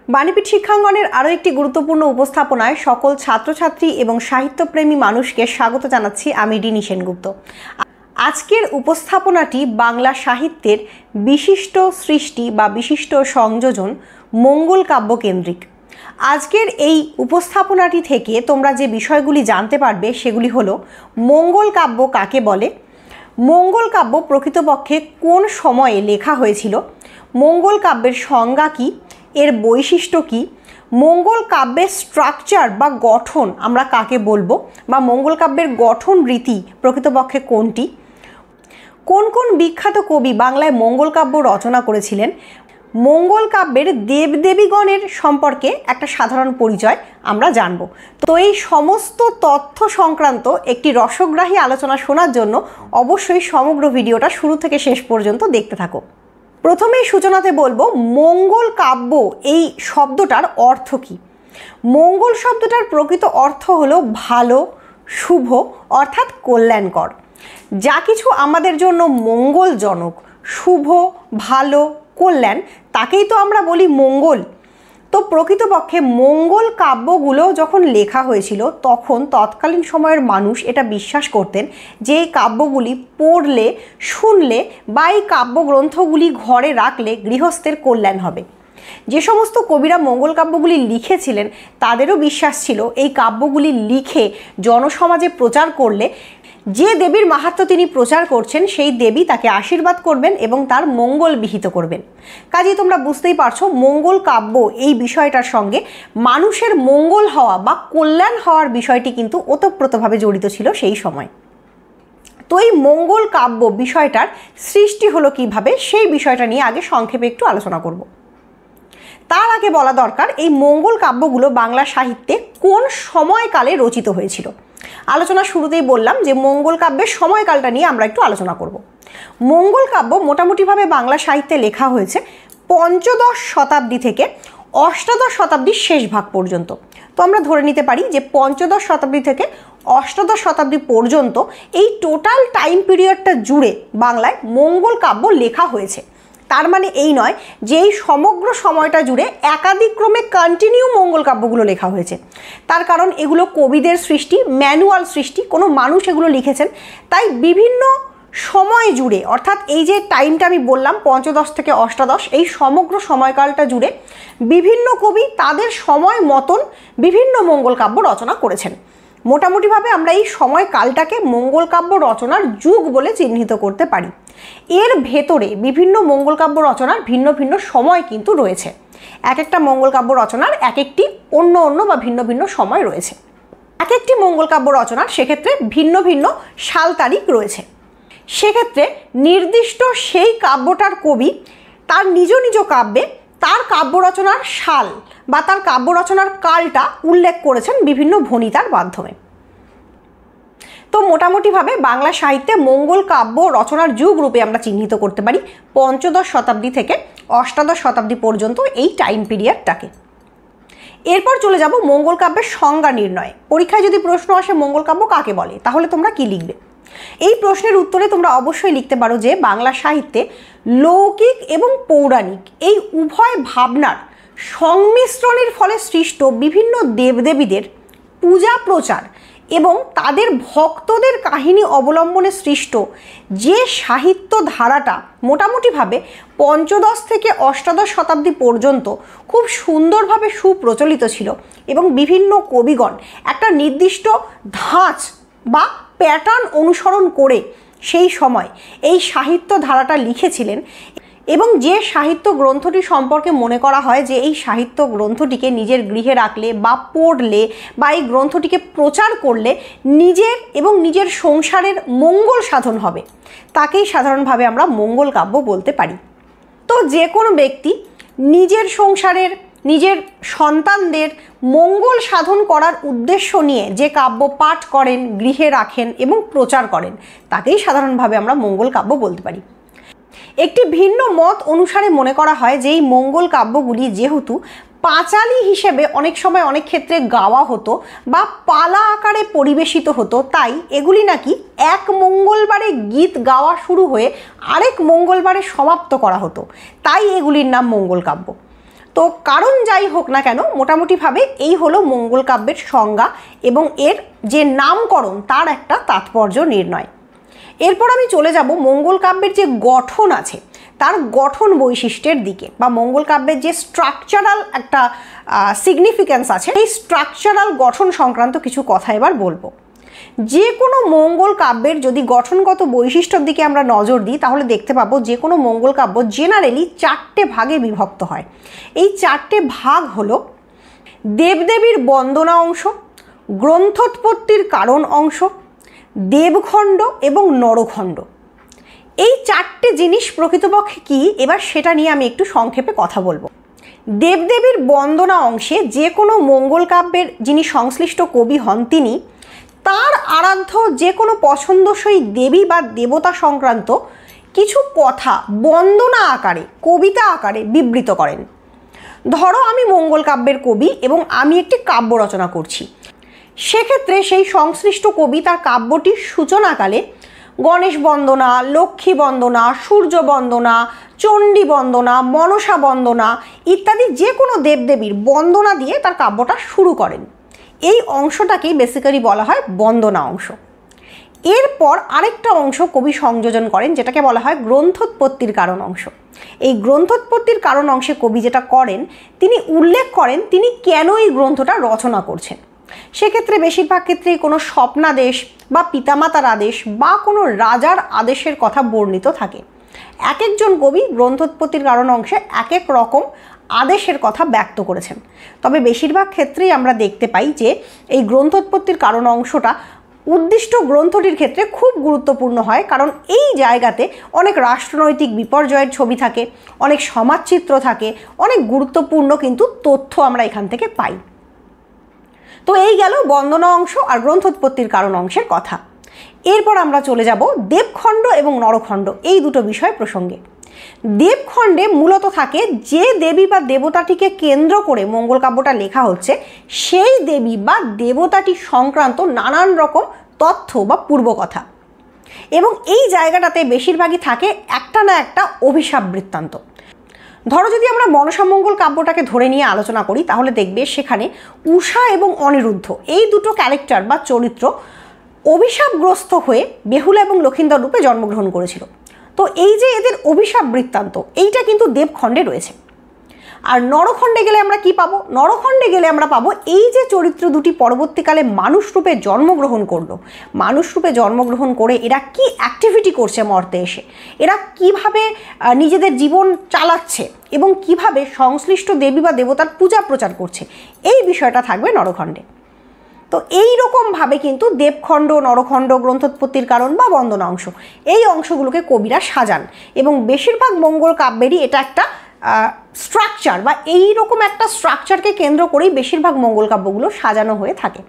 বাণীপীঠ শিক্ষাঙ্গনের আরও একটি গুরুত্বপূর্ণ উপস্থাপনায় সকল ছাত্রছাত্রী এবং সাহিত্যপ্রেমী মানুষকে স্বাগত জানাচ্ছি। আমি রিনি সেনগুপ্ত। আজকের উপস্থাপনাটি বাংলা সাহিত্যের বিশিষ্ট সৃষ্টি বা বিশিষ্ট সংযোজন মঙ্গল কাব্য কেন্দ্রিক। আজকের এই উপস্থাপনাটি থেকে তোমরা যে বিষয়গুলি জানতে পারবে সেগুলি হলো মঙ্গল কাব্য কাকে বলে, মঙ্গল কাব্য প্রকৃতপক্ষে কোন সময়ে লেখা হয়েছিল, মঙ্গল কাব্যের সংজ্ঞা কী, এর বৈশিষ্ট্য কী, মঙ্গল কাব্যের স্ট্রাকচার বা গঠন আমরা কাকে বলবো, বা মঙ্গল কাব্যের গঠন রীতি প্রকৃতপক্ষে কোনটি, কোন কোন বিখ্যাত কবি বাংলায় মঙ্গল কাব্য রচনা করেছিলেন, মঙ্গল কাব্যের দেবদেবীগণের সম্পর্কে একটা সাধারণ পরিচয় আমরা জানব। তো এই সমস্ত তথ্য সংক্রান্ত একটি রসগ্রাহী আলোচনা শোনার জন্য অবশ্যই সমগ্র ভিডিওটা শুরু থেকে শেষ পর্যন্ত দেখতে থাকো। প্রথমেই সূচনাতে বলবো মঙ্গল কাব্য এই শব্দটার অর্থ কী। মঙ্গল শব্দটার প্রকৃত অর্থ হলো ভালো, শুভ অর্থাৎ কল্যাণকর। যা কিছু আমাদের জন্য মঙ্গলজনক, শুভ, ভালো, কল্যাণ তাকেই তো আমরা বলি মঙ্গল। তো প্রকৃতপক্ষে মঙ্গল কাব্যগুলো যখন লেখা হয়েছিল তখন তৎকালীন সময়ের মানুষ এটা বিশ্বাস করতেন যে এই কাব্যগুলি পড়লে, শুনলে বা এই কাব্যগ্রন্থগুলি ঘরে রাখলে গৃহস্থের কল্যাণ হবে। যে সমস্ত কবিরা মঙ্গল কাব্যগুলি লিখেছিলেন তাদেরও বিশ্বাস ছিল এই কাব্যগুলি লিখে জনসমাজে প্রচার করলে যে দেবীর মাহাত্ম্য তিনি প্রচার করছেন সেই দেবী তাকে আশীর্বাদ করবেন এবং তার মঙ্গল বিহিত করবেন। কাজেই তোমরা বুঝতেই পারছো মঙ্গল কাব্য এই বিষয়টার সঙ্গে মানুষের মঙ্গল হওয়া বা কল্যাণ হওয়ার বিষয়টি কিন্তু ওতপ্রোতভাবে জড়িত ছিল সেই সময়। তো এই মঙ্গল কাব্য বিষয়টার সৃষ্টি হলো কিভাবে সেই বিষয়টা নিয়ে আগে সংক্ষেপে একটু আলোচনা করব। তার আগে বলা দরকার এই মঙ্গল কাব্যগুলো বাংলা সাহিত্যে কোন সময়কালে রচিত হয়েছিল। আলোচনা শুরুতেই বললাম যে মঙ্গল কাব্যের সময়কালটা নিয়ে আমরা একটু আলোচনা করব। মঙ্গল কাব্য মোটামুটিভাবে বাংলা সাহিত্যে লেখা হয়েছে পঞ্চদশ শতাব্দী থেকে অষ্টাদশ শতাব্দীর শেষ ভাগ পর্যন্ত। তো আমরা ধরে নিতে পারি যে পঞ্চদশ শতাব্দী থেকে অষ্টাদশ শতাব্দী পর্যন্ত এই টোটাল টাইম পিরিয়ডটা জুড়ে বাংলায় মঙ্গল কাব্য লেখা হয়েছে। তার মানে এই নয় যে এই সমগ্র সময়টা জুড়ে একাধিক্রমে কন্টিনিউ মঙ্গল কাব্যগুলো লেখা হয়েছে। তার কারণ এগুলো কবিদের সৃষ্টি, ম্যানুয়াল সৃষ্টি, কোনো মানুষ এগুলো লিখেছেন। তাই বিভিন্ন সময় জুড়ে, অর্থাৎ এই যে টাইমটা আমি বললাম পঞ্চদশ থেকে অষ্টাদশ, এই সমগ্র সময়কালটা জুড়ে বিভিন্ন কবি তাদের সময় মতন বিভিন্ন মঙ্গল কাব্য রচনা করেছেন। মোটামুটিভাবে আমরা এই সময়কালটাকে মঙ্গল কাব্য রচনার যুগ বলে চিহ্নিত করতে পারি। এর ভেতরে বিভিন্ন মঙ্গল কাব্য রচনার ভিন্ন ভিন্ন সময় কিন্তু রয়েছে। এক একটা মঙ্গল কাব্য রচনার এক একটি অন্য বা ভিন্ন ভিন্ন সময় রয়েছে। এক একটি মঙ্গল কাব্য রচনার সেক্ষেত্রে ভিন্ন ভিন্ন সাল তারিখ রয়েছে। সেক্ষেত্রে নির্দিষ্ট সেই কাব্যটার কবি তার নিজ নিজ কাব্যে তার কাব্য রচনার সাল বা তার কাব্য রচনার কালটা উল্লেখ করেছেন বিভিন্ন ভণিতার মাধ্যমে। তো মোটামুটিভাবে বাংলা সাহিত্যে মঙ্গল কাব্য রচনার যুগ রূপে আমরা চিহ্নিত করতে পারি পঞ্চদশ শতাব্দী থেকে অষ্টাদশ শতাব্দী পর্যন্ত এই টাইম পিরিয়ডটাকে। এরপর চলে যাব মঙ্গল কাব্যের সংজ্ঞা নির্ণয়ে। পরীক্ষায় যদি প্রশ্ন আসে মঙ্গল কাব্য কাকে বলে, তাহলে তোমরা কি লিখবে? এই প্রশ্নের উত্তরে তোমরা অবশ্যই লিখতে পারো যে বাংলা সাহিত্যে লৌকিক এবং পৌরাণিক এই উভয় ভাবনার সংমিশ্রণের ফলে সৃষ্ট বিভিন্ন দেবদেবীদের পূজা প্রচার এবং তাদের ভক্তদের কাহিনী অবলম্বনে সৃষ্ট যে সাহিত্য ধারাটা মোটামুটিভাবে পঞ্চদশ থেকে অষ্টাদশ শতাব্দী পর্যন্ত খুব সুন্দরভাবে সুপ্রচলিত ছিল এবং বিভিন্ন কবিগণ একটা নির্দিষ্ট ধাঁচ বা প্যাটার্ন অনুসরণ করে সেই সময় এই সাহিত্য ধারাটা লিখেছিলেন এবং যে সাহিত্য গ্রন্থটি সম্পর্কে মনে করা হয় যে এই সাহিত্য গ্রন্থটিকে নিজের গৃহে রাখলে বা পড়লে বা এই গ্রন্থটিকে প্রচার করলে নিজের এবং নিজের সংসারের মঙ্গল সাধন হবে, তাকেই সাধারণভাবে আমরা মঙ্গল কাব্য বলতে পারি। তো যে কোনো ব্যক্তি নিজের সংসারের, নিজের সন্তানদের মঙ্গল সাধন করার উদ্দেশ্য নিয়ে যে কাব্য পাঠ করেন, গৃহে রাখেন এবং প্রচার করেন তাকেই সাধারণভাবে আমরা মঙ্গল কাব্য বলতে পারি। একটি ভিন্ন মত অনুসারে মনে করা হয় যে এই মঙ্গল কাব্যগুলি যেহেতু পাঁচালী হিসেবে অনেক সময় অনেক ক্ষেত্রে গাওয়া হতো বা পালা আকারে পরিবেশিত হতো, তাই এগুলি নাকি এক মঙ্গলবারে গীত গাওয়া শুরু হয়ে আরেক মঙ্গলবারে সমাপ্ত করা হতো, তাই এগুলির নাম মঙ্গল কাব্য। তো কারণ যাই হোক না কেন, মোটামুটিভাবে এই হলো মঙ্গল কাব্যের সংজ্ঞা এবং এর যে নামকরণ তার একটা তাৎপর্য নির্ণয়। এরপর আমি চলে যাব মঙ্গল কাব্যের যে গঠন আছে তার গঠন বৈশিষ্ট্যের দিকে, বা মঙ্গল কাব্যের যে স্ট্রাকচারাল একটা সিগনিফিক্যান্স আছে, এই স্ট্রাকচারাল গঠন সংক্রান্ত কিছু কথা এবার বলবো। যে কোনো মঙ্গল কাব্যের যদি গঠনগত বৈশিষ্ট্যের দিকে আমরা নজর দিই তাহলে দেখতে পাবো যে কোনো মঙ্গল কাব্য জেনারেলি 4টে ভাগে বিভক্ত হয়। এই 4টে ভাগ হলো দেবদেবীর বন্দনা অংশ, গ্রন্থোৎপত্তির কারণ অংশ, দেবখণ্ড এবং নরখণ্ড। এই 4টে জিনিস প্রকৃতপক্ষে কি, এবার সেটা নিয়ে আমি একটু সংক্ষেপে কথা বলবো। দেবদেবীর বন্দনা অংশে যে কোনো মঙ্গল কাব্যের যিনি সংশ্লিষ্ট কবি হন তিনি তার আরাধ্য যে কোনো পছন্দসই দেবী বা দেবতা সংক্রান্ত কিছু কথা বন্দনা আকারে, কবিতা আকারে বিবৃত করেন। ধরো আমি মঙ্গল কাব্যের কবি এবং আমি একটি কাব্য রচনা করছি, সেক্ষেত্রে সেই সংশ্লিষ্ট কবি তার কাব্যটির সূচনাকালে গণেশ বন্দনা, লক্ষ্মী বন্দনা, সূর্য বন্দনা, চণ্ডী বন্দনা, মনসা বন্দনা ইত্যাদি যে কোনো দেবদেবীর বন্দনা দিয়ে তার কাব্যটা শুরু করেন। এই অংশটাকেই বেসিক্যালি বলা হয় বন্দনা অংশ। এরপর আরেকটা অংশ কবি সংযোজন করেন যেটাকে বলা হয় গ্রন্থোৎপত্তির কারণ অংশ। এই গ্রন্থোৎপত্তির কারণ অংশে কবি যেটা করেন, তিনি উল্লেখ করেন তিনি কেন এই গ্রন্থটা রচনা করছেন। সেক্ষেত্রে বেশিরভাগ ক্ষেত্রেই কোনো স্বপ্নাদেশ বা পিতামাতার আদেশ বা কোনো রাজার আদেশের কথা বর্ণিত থাকে। এক একজন কবি গ্রন্থোৎপত্তির কারণ অংশে এক এক রকম আদেশের কথা ব্যক্ত করেছেন। তবে বেশিরভাগ ক্ষেত্রেই আমরা দেখতে পাই যে এই গ্রন্থোৎপত্তির কারণ অংশটা উদ্দিষ্ট গ্রন্থটির ক্ষেত্রে খুব গুরুত্বপূর্ণ হয়, কারণ এই জায়গাতে অনেক রাষ্ট্রনৈতিক বিপর্যয়ের ছবি থাকে, অনেক সমাজচিত্র থাকে, অনেক গুরুত্বপূর্ণ কিন্তু তথ্য আমরা এখান থেকে পাই। তো এই গেল বন্দনা অংশ আর গ্রন্থোৎপত্তির কারণ অংশের কথা। এরপর আমরা চলে যাব দেবখণ্ড এবং নরখণ্ড এই দুটো বিষয় প্রসঙ্গে। দেবখণ্ডে মূলত থাকে যে দেবী বা দেবতাটিকে কেন্দ্র করে মঙ্গল কাব্যটা লেখা হচ্ছে সেই দেবী বা দেবতাটি সংক্রান্ত নানান রকম তথ্য বা পূর্বকথা, এবং এই জায়গাটাতে বেশিরভাগই থাকে একটা না একটা অভিশাপ বৃত্তান্ত। ধরো যদি আমরা মনসা মঙ্গল কাব্যটাকে ধরে নিয়ে আলোচনা করি তাহলে দেখবে সেখানে উষা এবং অনিরুদ্ধ এই দুটো ক্যারেক্টার বা চরিত্র অভিশাপগ্রস্ত হয়ে বেহুলা এবং লক্ষিন্দর রূপে জন্মগ্রহণ করেছিল। তো এই যে এদের অভিশাপ বৃত্তান্ত এইটা কিন্তু দেবখণ্ডে রয়েছে। আর নরখণ্ডে গেলে আমরা কি পাবো? নরখণ্ডে গেলে আমরা পাবো এই যে চরিত্র দুটি পরবর্তীকালে মানুষ রূপে জন্মগ্রহণ করলো, মানুষ রূপে জন্মগ্রহণ করে এরা কি অ্যাক্টিভিটি করছে মর্তে এসে, এরা কিভাবে নিজেদের জীবন চালাচ্ছে এবং কিভাবে সংশ্লিষ্ট দেবী বা দেবতার পূজা প্রচার করছে, এই বিষয়টা থাকবে নরখণ্ডে। তো এই রকমভাবে কিন্তু দেবখণ্ড, নরখণ্ড, গ্রন্থোৎপত্তির কারণ বা বন্দনা অংশ এই অংশগুলোকে কবিরা সাজান, এবং বেশিরভাগ মঙ্গল কাব্যেরই এটা একটা স্ট্রাকচার বা এই রকম একটা স্ট্রাকচারকে কেন্দ্র করেই বেশিরভাগ মঙ্গল কাব্যগুলো সাজানো হয়ে থাকে।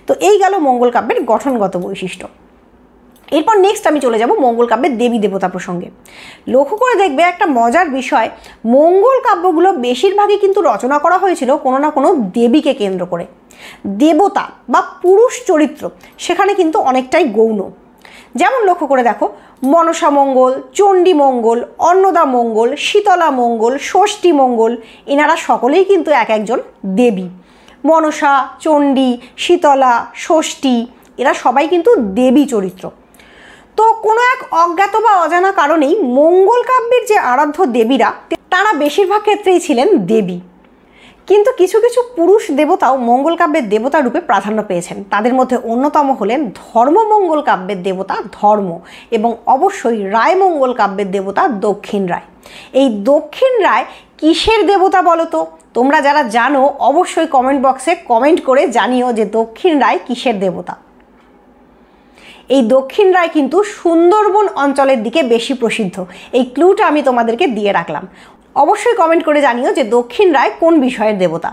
তো এই গেল মঙ্গল কাব্যের গঠনগত বৈশিষ্ট্য। এরপর নেক্সট আমি চলে যাব মঙ্গল কাব্যের দেবী দেবতা প্রসঙ্গে। লক্ষ্য করে দেখবে একটা মজার বিষয়, মঙ্গল কাব্যগুলো বেশিরভাগই কিন্তু রচনা করা হয়েছিল কোনো না কোনো দেবীকে কেন্দ্র করে। দেবতা বা পুরুষ চরিত্র সেখানে কিন্তু অনেকটাই গৌণ। যেমন লক্ষ্য করে দেখো, মনসা মঙ্গল, চণ্ডী মঙ্গল, অন্নদা মঙ্গল, শীতলা মঙ্গল, ষষ্ঠী মঙ্গল এনারা সকলেই কিন্তু এক একজন দেবী। মনসা, চণ্ডী, শীতলা, ষষ্ঠী এরা সবাই কিন্তু দেবী চরিত্র। তো কোনো এক অজ্ঞাত বা অজানা কারণেই মঙ্গল কাব্যের যে আরাধ্য দেবীরা তারা বেশিরভাগ ক্ষেত্রেই ছিলেন দেবী, কিন্তু কিছু কিছু পুরুষ দেবতাও মঙ্গল কাব্যের দেবতা রূপে প্রাধান্য পেয়েছেন। তাদের মধ্যে অন্যতম হলেন ধর্মমঙ্গল কাব্যের দেবতা ধর্ম, এবং অবশ্যই রায়মঙ্গল কাব্যের দেবতা দক্ষিণ রায়। এই দক্ষিণ রায় কিসের দেবতা বলো তো? তোমরা যারা জানো অবশ্যই কমেন্ট বক্সে কমেন্ট করে জানিও যে দক্ষিণ রায় কিসের দেবতা। এই দক্ষিণ রায় কিন্তু সুন্দরবন অঞ্চলের দিকে বেশি প্রসিদ্ধ। এই ক্লুটা আমি তোমাদেরকে দিয়ে রাখলাম, অবশ্যই কমেন্ট করে জানিও যে দক্ষিণ রায় কোন বিষয়ের দেবতা।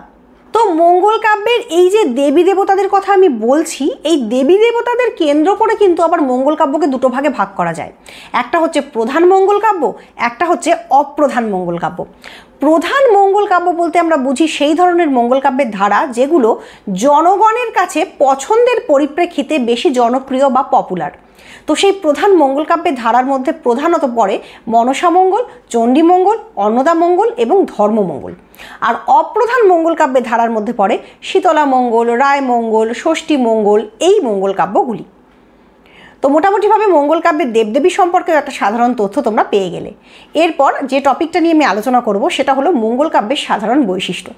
তো মঙ্গল কাব্যের এই যে দেবী দেবতাদের কথা আমি বলছি, এই দেবী দেবতাদের কেন্দ্র করে কিন্তু আবার মঙ্গল কাব্যকে দুটো ভাগে ভাগ করা যায়। একটা হচ্ছে প্রধান মঙ্গল কাব্য, একটা হচ্ছে অপ্রধান মঙ্গল কাব্য। প্রধান মঙ্গল কাব্য বলতে আমরা বুঝি সেই ধরনের মঙ্গল কাব্যের ধারা যেগুলো জনগণের কাছে পছন্দের পরিপ্রেক্ষিতে বেশি জনপ্রিয় বা পপুলার। তো সেই প্রধান মঙ্গল কাব্যের ধারার মধ্যে প্রধানত পড়ে মনসা মঙ্গল, চণ্ডী মঙ্গল, অন্নদা মঙ্গল এবং ধর্মমঙ্গল। আর অপ্রধান মঙ্গল কাব্যের ধারার মধ্যে পড়ে শীতলা মঙ্গল, রায় মঙ্গল, ষষ্ঠী মঙ্গল, এই মঙ্গল কাব্যগুলি। তো মোটামুটিভাবে মঙ্গল কাব্যের দেবদেবী সম্পর্কে একটা সাধারণ তথ্য তোমরা পেয়ে গেলে। এরপর যে টপিকটা নিয়ে আমি আলোচনা করব সেটা হলো মঙ্গল কাব্যের সাধারণ বৈশিষ্ট্য।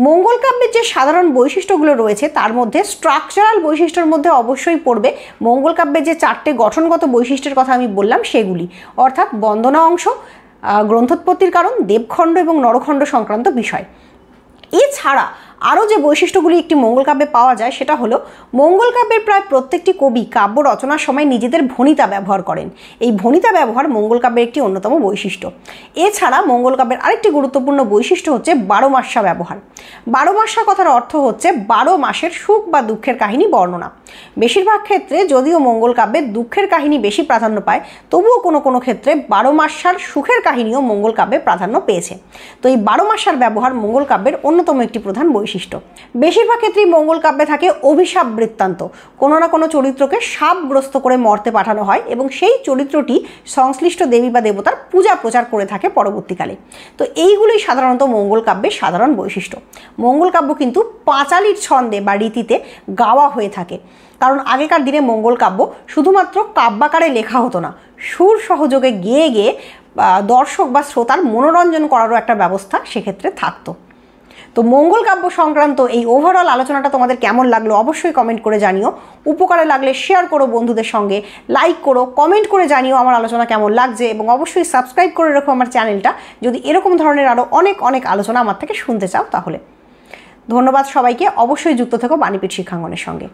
মঙ্গল কাব্যের যে সাধারণ বৈশিষ্ট্যগুলো রয়েছে তার মধ্যে স্ট্রাকচারাল বৈশিষ্ট্যের মধ্যে অবশ্যই পড়বে মঙ্গল কাব্যের যে 4টে গঠনগত বৈশিষ্ট্যের কথা আমি বললাম সেগুলি, অর্থাৎ বন্দনা অংশ, গ্রন্থোৎপত্তির কারণ, দেবখণ্ড এবং নরখণ্ড সংক্রান্ত বিষয়। এছাড়া আরও যে বৈশিষ্ট্যগুলি একটি মঙ্গল কাব্যে পাওয়া যায় সেটা হলো মঙ্গল কাব্যের প্রায় প্রত্যেকটি কবি কাব্য রচনার সময় নিজেদের ভণিতা ব্যবহার করেন। এই ভণিতা ব্যবহার মঙ্গল কাব্যের একটি অন্যতম বৈশিষ্ট্য। এছাড়া মঙ্গল কাব্যের আরেকটি গুরুত্বপূর্ণ বৈশিষ্ট্য হচ্ছে 12 মাসা ব্যবহার। 12 মাসা কথার অর্থ হচ্ছে 12 মাসের সুখ বা দুঃখের কাহিনী বর্ণনা। বেশিরভাগ ক্ষেত্রে যদিও মঙ্গল কাব্যে দুঃখের কাহিনী বেশি প্রাধান্য পায়, তবুও কোনো কোনো ক্ষেত্রে 12 মাসার সুখের কাহিনীও মঙ্গল কাব্যে প্রাধান্য পেয়েছে। তো এই 12 মাসার ব্যবহার মঙ্গল কাব্যের অন্যতম একটি প্রধান বৈশিষ্ট্য। বেশিরভাগ ক্ষেত্রেই মঙ্গল কাব্যে থাকে অভিশাপ বৃত্তান্ত। কোনো না কোনো চরিত্রকে শাপগ্রস্ত করে মর্তে পাঠানো হয় এবং সেই চরিত্রটি সংশ্লিষ্ট দেবী বা দেবতার পূজা প্রচার করে থাকে পরবর্তীকালে। তো এইগুলোই সাধারণত মঙ্গল কাব্যের সাধারণ বৈশিষ্ট্য। মঙ্গল কাব্য কিন্তু পাঁচালির ছন্দে বা রীতিতে গাওয়া হয়ে থাকে, কারণ আগেকার দিনে মঙ্গল কাব্য শুধুমাত্র কাব্যাকারে লেখা হতো না, সুর সহযোগে গেয়ে গেয়ে দর্শক বা শ্রোতার মনোরঞ্জন করারও একটা ব্যবস্থা সেক্ষেত্রে থাকতো। তো মঙ্গল কাব্য সংক্রান্ত এই ওভারঅল আলোচনাটা তোমাদের কেমন লাগলো অবশ্যই কমেন্ট করে জানিও। উপকারে লাগলে শেয়ার করো বন্ধুদের সঙ্গে, লাইক করো, কমেন্ট করে জানিও আমার আলোচনা কেমন লাগছে, এবং অবশ্যই সাবস্ক্রাইব করে রাখো আমার চ্যানেলটা যদি এরকম ধরনের আরও অনেক অনেক আলোচনা আমার থেকে শুনতে চাও তাহলে। ধন্যবাদ সবাইকে, অবশ্যই যুক্ত থেকো বাণীপীঠ শিক্ষাঙ্গনের সঙ্গে।